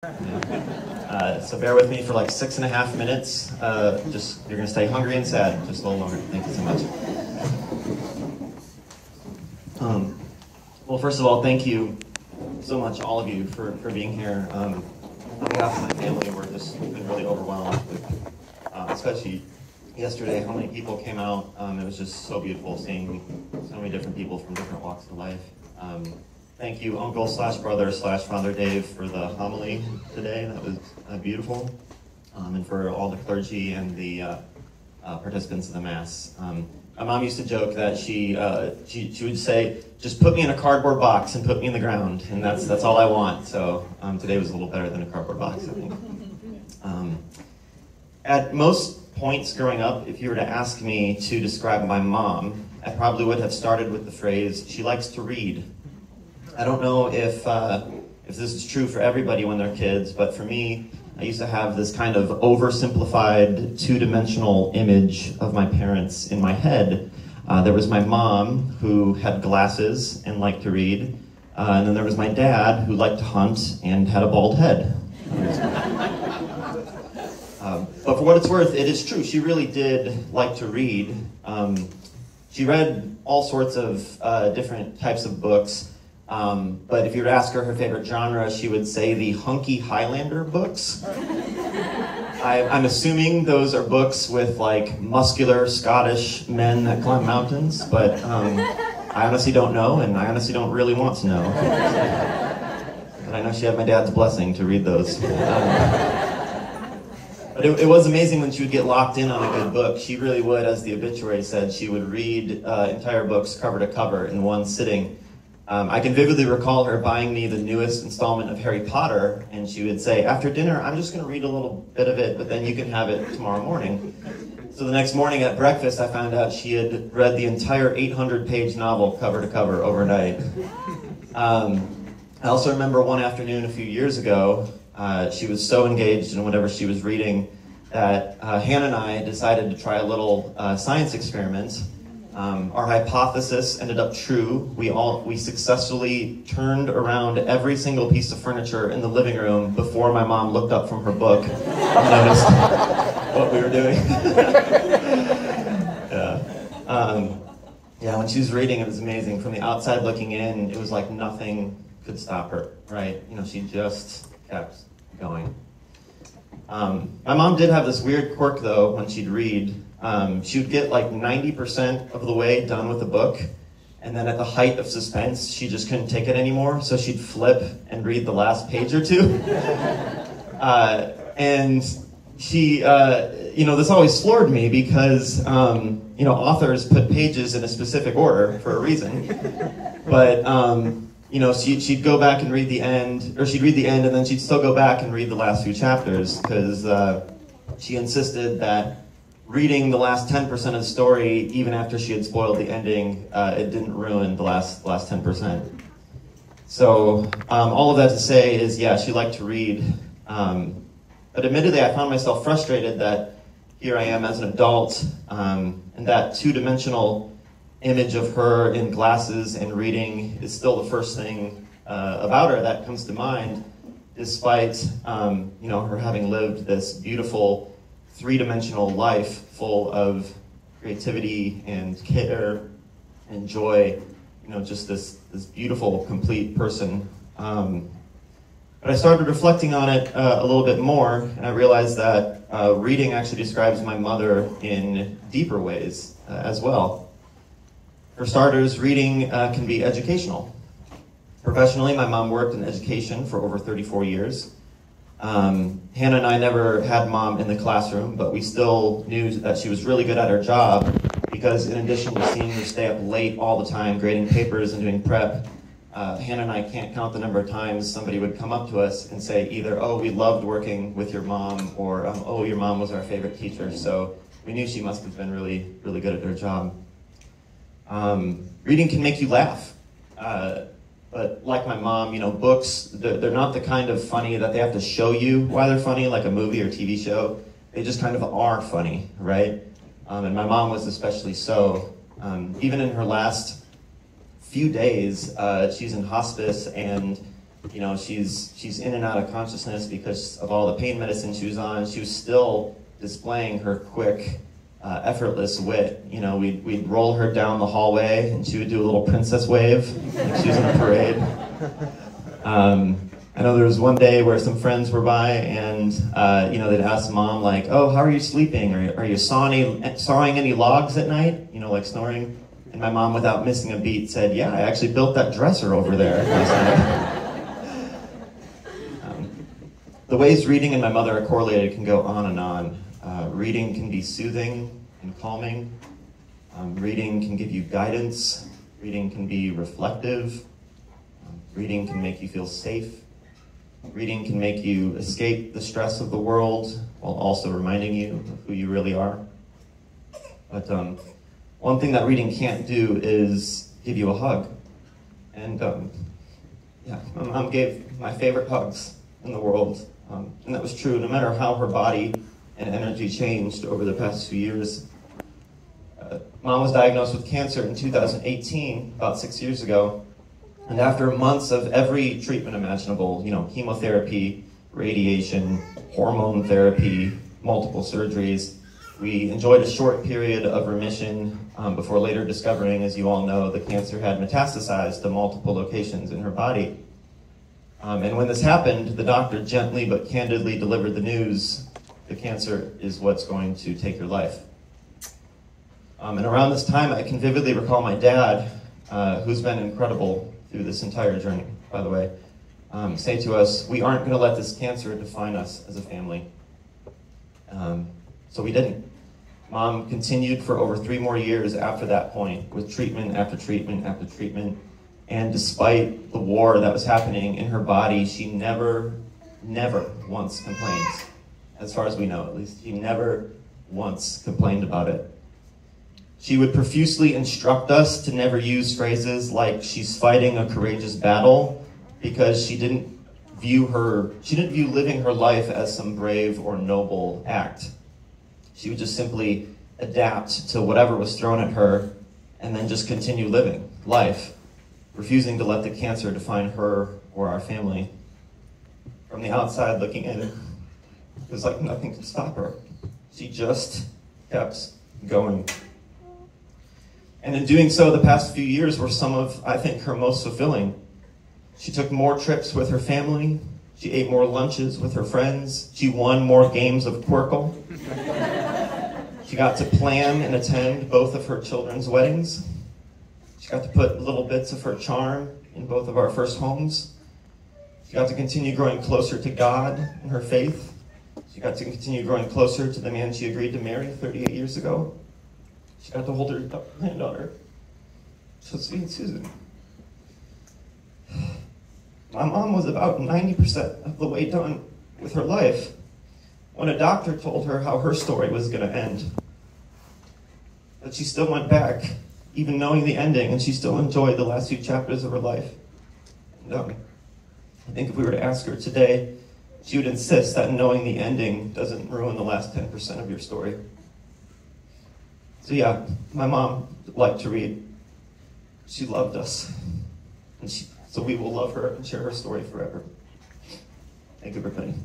So bear with me for like 6.5 minutes. You're gonna stay hungry and sad just a little longer. Thank you so much. Well, first of all, thank you so much, all of you, for being here. On behalf of my family, we've been really overwhelmed with, especially yesterday, how many people came out. It was just so beautiful seeing so many different people from different walks of life. Thank you, Uncle/Brother/Father Dave, for the homily today. That was beautiful. And for all the clergy and the participants of the Mass. My mom used to joke that she would say, just put me in a cardboard box and put me in the ground, and that's all I want. So today was a little better than a cardboard box, I think. At most points growing up, if you were to ask me to describe my mom, I probably would have started with the phrase, she likes to read. I don't know if this is true for everybody when they're kids, but for me, I used to have this kind of oversimplified, two-dimensional image of my parents in my head. There was my mom, who had glasses and liked to read, and then there was my dad, who liked to hunt and had a bald head. But for what it's worth, it is true. She really did like to read. She read all sorts of different types of books. But if you were to ask her favorite genre, she would say the hunky Highlander books. I'm assuming those are books with like muscular Scottish men that climb mountains, but I honestly don't know, and I honestly don't really want to know. But I know she had my dad's blessing to read those. But it was amazing when she would get locked in on a good book. She really would, as the obituary said, she would read entire books cover to cover in one sitting. I can vividly recall her buying me the newest installment of Harry Potter, and she would say, after dinner, I'm just going to read a little bit of it, but then you can have it tomorrow morning. So the next morning at breakfast, I found out she had read the entire 800-page novel cover to cover overnight. I also remember one afternoon a few years ago, she was so engaged in whatever she was reading that Hannah and I decided to try a little science experiment. Our hypothesis ended up true. We successfully turned around every single piece of furniture in the living room before my mom looked up from her book and noticed what we were doing. Yeah, when she was reading, it was amazing. From the outside looking in, it was like nothing could stop her, right? You know, she just kept going. My mom did have this weird quirk, though, when she'd read. She would get like 90% of the way done with the book, and then at the height of suspense, she just couldn't take it anymore, so she'd flip and read the last page or two. And she, this always floored me because, authors put pages in a specific order for a reason. But, she'd go back and read the end, or she'd read the end, and then she'd still go back and read the last few chapters, because she insisted that reading the last 10% of the story, even after she had spoiled the ending, it didn't ruin the last 10%. So all of that to say is, yeah, she liked to read. But admittedly, I found myself frustrated that here I am as an adult, and that two-dimensional image of her in glasses and reading is still the first thing about her that comes to mind, despite her having lived this beautiful, three-dimensional life full of creativity and care and joy, just this beautiful, complete person. But I started reflecting on it a little bit more, and I realized that reading actually describes my mother in deeper ways as well. For starters, reading can be educational. Professionally, my mom worked in education for over 34 years. Hannah and I never had mom in the classroom, but we still knew that she was really good at her job because in addition to seeing her stay up late all the time grading papers and doing prep, Hannah and I can't count the number of times somebody would come up to us and say either, oh, we loved working with your mom, or oh, your mom was our favorite teacher. So we knew she must have been really, really good at her job. Reading can make you laugh. But like my mom, books, they're not the kind of funny that they have to show you why they're funny, like a movie or TV show. They just kind of are funny, right? And my mom was especially so. Even in her last few days, she's in hospice, and You know, she's in and out of consciousness because of all the pain medicine she was on. She was still displaying her quick, effortless wit. You know, we'd roll her down the hallway and she would do a little princess wave like she was in a parade. I know there was one day where some friends were by and, you know, they'd ask Mom, like, oh, how are you sleeping? Are you sawing any logs at night? You know, like snoring? And my mom, without missing a beat, said, yeah, I actually built that dresser over there last night. The ways reading and my mother are correlated can go on and on. Reading can be soothing and calming. Reading can give you guidance. Reading can be reflective. Reading can make you feel safe. Reading can make you escape the stress of the world while also reminding you of who you really are. But one thing that reading can't do is give you a hug. And yeah, my mom gave my favorite hugs in the world. And that was true no matter how her body and energy changed over the past few years. Mom was diagnosed with cancer in 2018, about 6 years ago. And after months of every treatment imaginable, you know, chemotherapy, radiation, hormone therapy, multiple surgeries, we enjoyed a short period of remission before later discovering, as you all know, the cancer had metastasized to multiple locations in her body. And when this happened, the doctor gently but candidly delivered the news: the cancer is what's going to take your life. And around this time, I can vividly recall my dad, who's been incredible through this entire journey, by the way, say to us, we aren't going to let this cancer define us as a family. So we didn't. Mom continued for over 3 more years after that point with treatment after treatment after treatment. And despite the war that was happening in her body, she never once complained. As far as we know, at least. She never once complained about it. She would profusely instruct us to never use phrases like she's fighting a courageous battle, because she didn't view living her life as some brave or noble act. She would just simply adapt to whatever was thrown at her and then just continue living life, refusing to let the cancer define her or our family. From the outside looking in, it was like nothing could stop her. She just kept going. And in doing so, the past few years were some of, I think, her most fulfilling. She took more trips with her family. She ate more lunches with her friends. She won more games of Quirkle. She got to plan and attend both of her children's weddings. She got to put little bits of her charm in both of our first homes. She got to continue growing closer to God in her faith. She got to continue growing closer to the man she agreed to marry 38 years ago. She got to hold her granddaughter, so sweet Susan. My mom was about 90% of the way done with her life when a doctor told her how her story was going to end. But she still went back, even knowing the ending, and she still enjoyed the last few chapters of her life. And, I think if we were to ask her today, she would insist that knowing the ending doesn't ruin the last 10% of your story. So yeah, my mom liked to read. She loved us. And so we will love her and share her story forever. Thank you, everybody.